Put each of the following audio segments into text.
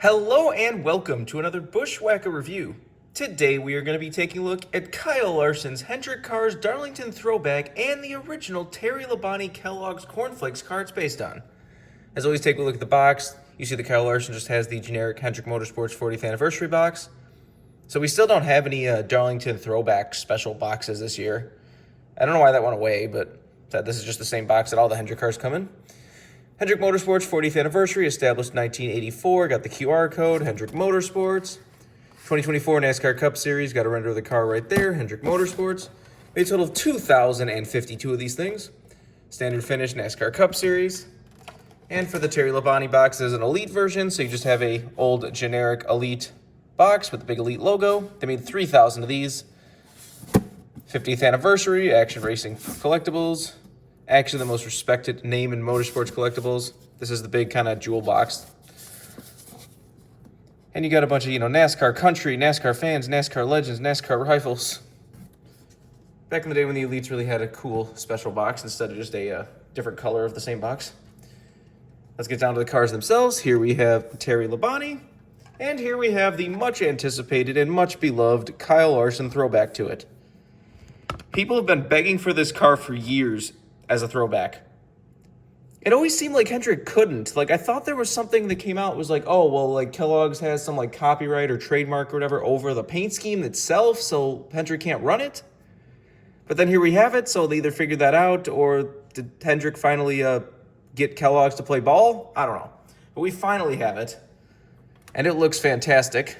Hello and welcome to another BWhack review. Today we are going to be taking a look at Kyle Larson's Hendrick Cars Darlington Throwback and the original Terry Labonte Kellogg's Cornflakes car it's based on. As always, take a look at the box. You see the Kyle Larson just has the generic Hendrick Motorsports 40th anniversary box. So we still don't have any Darlington Throwback special boxes this year. I don't know why that went away, but this is just the same box that all the Hendrick cars come in. Hendrick Motorsports 40th anniversary, established 1984, got the QR code, Hendrick Motorsports. 2024 NASCAR Cup Series, got a render of the car right there, Hendrick Motorsports. Made a total of 2,052 of these things. Standard finish NASCAR Cup Series. And for the Terry Labonte box, there's an Elite version, so you just have a old generic Elite box with the big Elite logo. They made 3,000 of these. 50th anniversary, Action Racing Collectibles. Actually the most respected name in motorsports collectibles. This is the big kind of jewel box. And you got a bunch of, NASCAR country, NASCAR fans, NASCAR legends, NASCAR rifles. Back in the day when the Elites really had a cool special box instead of just a different color of the same box. Let's get down to the cars themselves. Here we have Terry Labonte. And here we have the much anticipated and much beloved Kyle Larson throwback to it. People have been begging for this car for years as a throwback. It always seemed like Hendrick couldn't. I thought there was something that came out, was Kellogg's has some copyright or trademark or whatever over the paint scheme itself, so Hendrick can't run it. But then here we have it, so they either figured that out, or did Hendrick finally get Kellogg's to play ball? I don't know. But we finally have it, and it looks fantastic.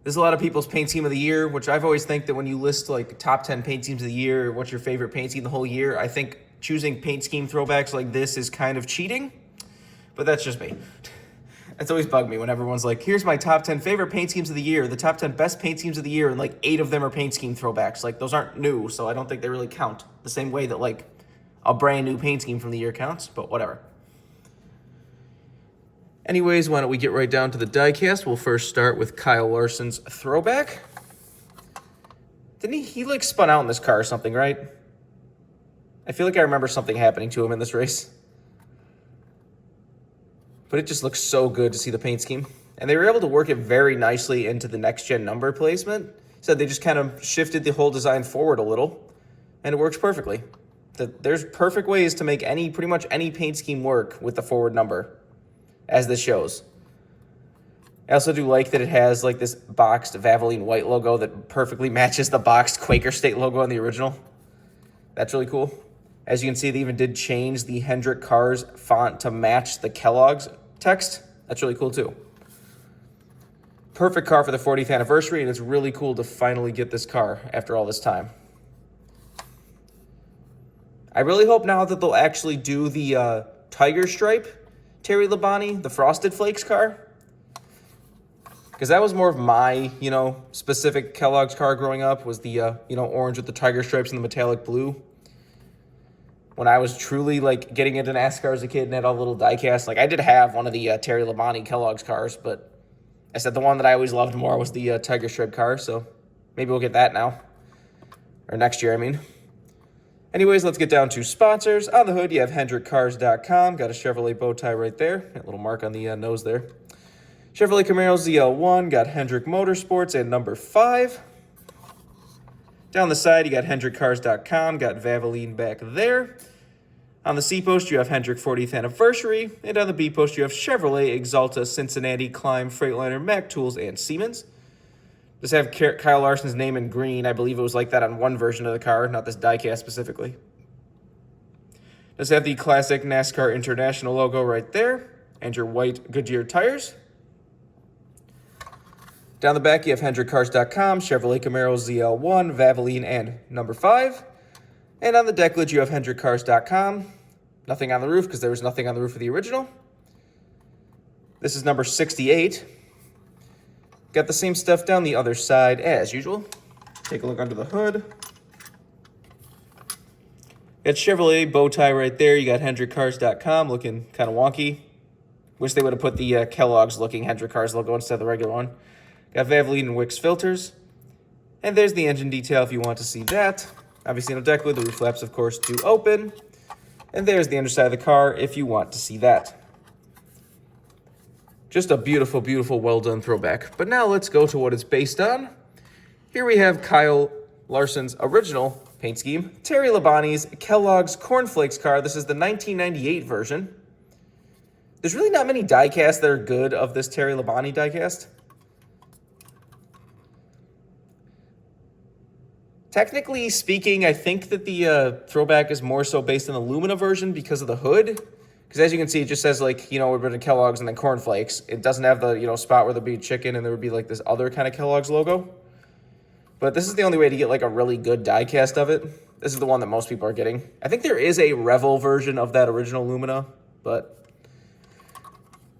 There's a lot of people's paint scheme of the year, which I've always think that when you list top 10 paint schemes of the year, what's your favorite paint scheme the whole year, I think choosing paint scheme throwbacks like this is kind of cheating, but that's just me. It's always bugged me when everyone's like, here's my top 10 favorite paint schemes of the year, the top 10 best paint schemes of the year, and 8 of them are paint scheme throwbacks. Those aren't new, so I don't think they really count the same way that a brand new paint scheme from the year counts, but whatever. Anyways, why don't we get right down to the diecast? We'll first start with Kyle Larson's throwback. Didn't he spun out in this car or something, right? I feel like I remember something happening to him in this race. But it just looks so good to see the paint scheme. And they were able to work it very nicely into the next-gen number placement. So they just kind of shifted the whole design forward a little, and it works perfectly. There's perfect ways to make pretty much any paint scheme work with the forward number, as this shows. I also do like that it has this boxed Valvoline white logo that perfectly matches the boxed Quaker State logo on the original. That's really cool. As you can see, they even did change the Hendrick Cars font to match the Kellogg's text. That's really cool too. Perfect car for the 40th anniversary, and it's really cool to finally get this car after all this time. I really hope now that they'll actually do the Tiger Stripe Terry Labonte, the Frosted Flakes car. Because that was more of my, specific Kellogg's car growing up, was the, orange with the tiger stripes and the metallic blue. When I was truly, getting into NASCAR as a kid and had all the little diecast, I did have one of the Terry Labonte Kellogg's cars, but I said the one that I always loved more was the tiger stripe car, so maybe we'll get that now. Or next year, I mean. Anyways, let's get down to sponsors. On the hood, you have HendrickCars.com. Got a Chevrolet bow tie right there. Got a little mark on the nose there. Chevrolet Camaro ZL1. Got Hendrick Motorsports and number 5. Down the side, you got HendrickCars.com. Got Valvoline back there. On the C post, you have Hendrick 40th Anniversary. And on the B post, you have Chevrolet, Exalta, Cincinnati, Climb, Freightliner, Mack Tools, and Siemens. Just have Kyle Larson's name in green. I believe it was like that on one version of the car, not this diecast specifically. Just have the classic NASCAR International logo right there, and your white Goodyear tires. Down the back, you have HendrickCars.com, Chevrolet Camaro ZL1, Valvoline, and number 5. And on the deck lid, you have HendrickCars.com. Nothing on the roof, because there was nothing on the roof of the original. This is number 68. Got the same stuff down the other side as usual. Take a look under the hood. Got Chevrolet bow tie right there. You got HendrickCars.com looking kind of wonky. Wish they would have put the Kellogg's looking Hendrick Cars logo instead of the regular one. Got Valvoline and Wix filters. And there's the engine detail if you want to see that. Obviously no deck lid. The roof flaps, of course, do open. And there's the underside of the car if you want to see that. Just a beautiful, beautiful, well-done throwback. But now let's go to what it's based on. Here we have Kyle Larson's original paint scheme, Terry Labonte's Kellogg's Cornflakes car. This is the 1998 version. There's really not many diecasts that are good of this Terry Labonte diecast. Technically speaking, I think that the throwback is more so based on the Lumina version because of the hood. Because as you can see, it just says, like, you know, we're in Kellogg's and then Cornflakes. It doesn't have the, you know, spot where there'd be chicken and there would be like this other kind of Kellogg's logo. But this is the only way to get like a really good diecast of it. This is the one that most people are getting. I think there is a Revel version of that original Lumina, but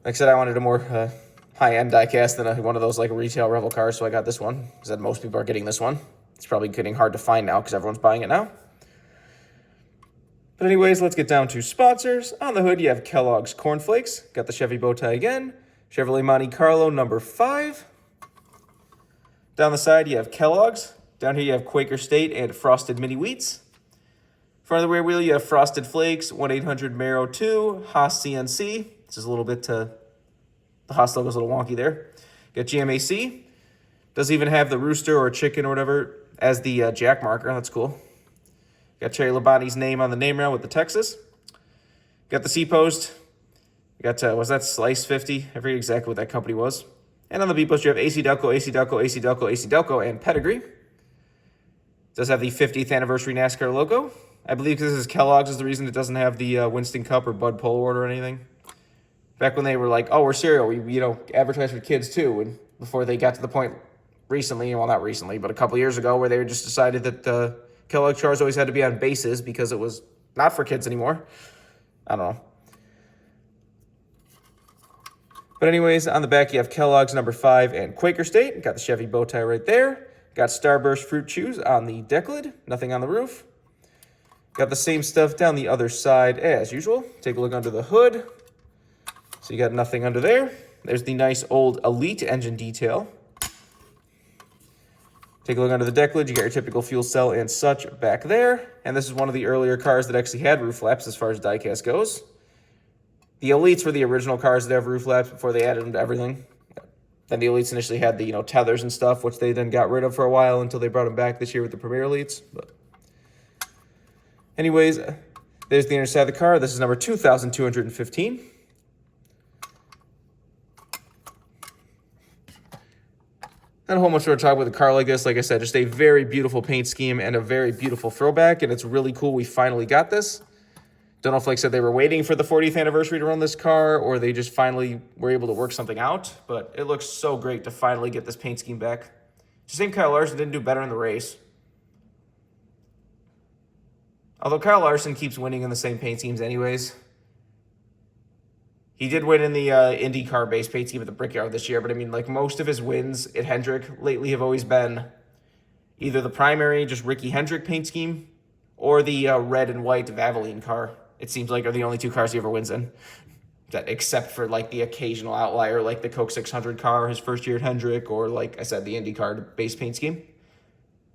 like I said, I wanted a more high-end diecast than one of those like retail Revel cars, so I got this one. Because most people are getting this one. It's probably getting hard to find now because everyone's buying it now. But anyways, let's get down to sponsors. On the hood, you have Kellogg's Cornflakes. Got the Chevy bow tie again. Chevrolet Monte Carlo number 5. Down the side, you have Kellogg's. Down here, you have Quaker State and Frosted Mini Wheats. Front of the rear wheel, you have Frosted Flakes, 1-800-MARROW-2, Haas CNC. This is a little bit, the Haas logo's a little wonky there. Got GMAC. Does even have the rooster or chicken or whatever as the jack marker. That's cool. Got Terry Labonte's name on the name rail with the Texas. Got the C-post. You got, was that Slice 50? I forget exactly what that company was. And on the B-post, you have AC Delco, AC Delco, AC Delco, AC Delco, and Pedigree. It does have the 50th anniversary NASCAR logo. I believe this is Kellogg's is the reason it doesn't have the Winston Cup or Bud Polo or anything. Back when they were like, oh, we're cereal, we, you know, advertise for kids too. And before they got to the point recently, well, not recently, but a couple years ago where they just decided that Kellogg cars always had to be on bases because it was not for kids anymore. I don't know. But anyways, on the back, you have Kellogg's number 5 and Quaker State. Got the Chevy bow tie right there. Got Starburst Fruit Chews on the deck lid. Nothing on the roof. Got the same stuff down the other side as usual. Take a look under the hood. So you got nothing under there. There's the nice old Elite engine detail. Take a look under the deck lid. You got your typical fuel cell and such back there. And this is one of the earlier cars that actually had roof flaps as far as diecast goes. The Elites were the original cars that have roof flaps before they added them to everything. Then the Elites initially had the, you know, tethers and stuff, which they then got rid of for a while until they brought them back this year with the Premier Elites. But anyways, there's the inner side of the car. This is number 2,215. Not a whole much more to talk with a car like this. Like I said, just a very beautiful paint scheme and a very beautiful throwback, and it's really cool we finally got this. Don't know if, like I said, they were waiting for the 40th anniversary to run this car, or they just finally were able to work something out, but it looks so great to finally get this paint scheme back. It's the same Kyle Larson didn't do better in the race. Although Kyle Larson keeps winning in the same paint schemes anyways. He did win in the IndyCar-based paint scheme at the Brickyard this year, but I mean, like, most of his wins at Hendrick lately have always been either the primary, just Ricky Hendrick paint scheme, or the red and white Valvoline car. It seems like are the only 2 cars he ever wins in. That except for like the occasional outlier, like the Coke 600 car his first year at Hendrick, or like I said, the IndyCar base paint scheme.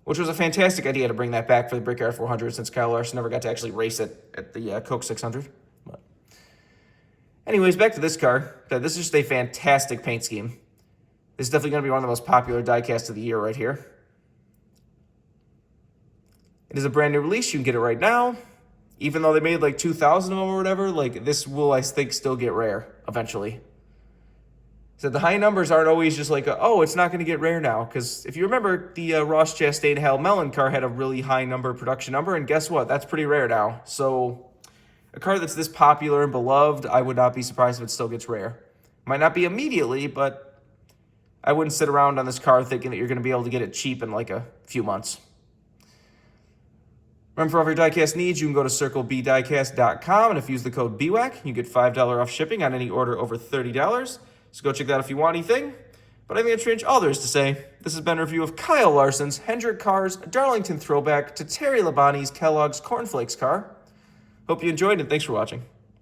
Which was a fantastic idea to bring that back for the Brickyard 400 since Kyle Larson never got to actually race it at the Coke 600. But anyways, back to this car. This is just a fantastic paint scheme. This is definitely going to be one of the most popular diecasts of the year right here. It is a brand new release. You can get it right now. Even though they made like 2,000 of them or whatever, like this will, I think, still get rare eventually. So the high numbers aren't always just like, oh, it's not going to get rare now. Because if you remember, the Ross Chastain Hal Mellon car had a really high production number. And guess what? That's pretty rare now. So a car that's this popular and beloved, I would not be surprised if it still gets rare. Might not be immediately, but I wouldn't sit around on this car thinking that you're going to be able to get it cheap in like a few months. Remember, for all of your diecast needs, you can go to circlebdiecast.com, and if you use the code BWhack, you get $5 off shipping on any order over $30. So go check that out if you want anything. But I think that's pretty much all there is to say. This has been a review of Kyle Larson's Hendrick Cars Darlington throwback to Terry Labonte's Kellogg's Cornflakes car. Hope you enjoyed, and thanks for watching.